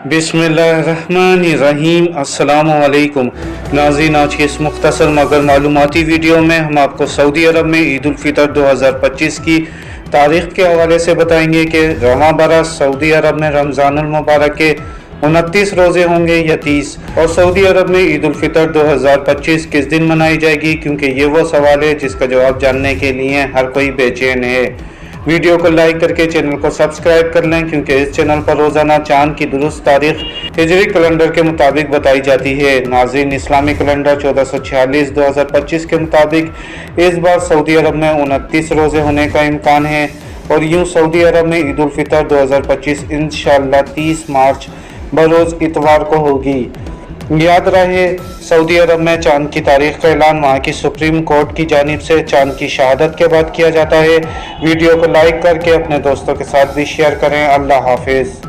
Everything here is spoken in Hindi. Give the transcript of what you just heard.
बिस्मिल्लाहिर्रहमानिर्रहीम। अस्सलामुअलैकुम नाज़रीन, आज की इस मुख्तसर मगर मालूमाती वीडियो में हम आपको सऊदी अरब में ईद उल फितर 2025 की तारीख़ के हवाले से बताएंगे कि रवां बरस सऊदी अरब में रमज़ानुल मुबारक के 29 रोज़े होंगे या 30, और सऊदी अरब में ईद उल फितर 2025 किस दिन मनाई जाएगी, क्योंकि ये वो सवाल है जिसका जवाब जानने के लिए हर कोई बेचैन है। वीडियो को लाइक करके चैनल को सब्सक्राइब कर लें, क्योंकि इस चैनल पर रोज़ाना चांद की दुरुस्त तारीख हिजरी कैलेंडर के मुताबिक बताई जाती है। नाज़रीन, इस्लामी कैलेंडर 1446-2025 के मुताबिक इस बार सऊदी अरब में 29 रोज़े होने का इम्कान है, और यूँ सऊदी अरब में ईद उल फितर 2025 इंशाअल्लाह 30 मार्च बरोज़ इतवार को होगी। याद रहे, सऊदी अरब में चांद की तारीख का ऐलान वहाँ की सुप्रीम कोर्ट की जानिब से चांद की शहादत के बाद किया जाता है। वीडियो को लाइक करके अपने दोस्तों के साथ भी शेयर करें। अल्लाह हाफिज़।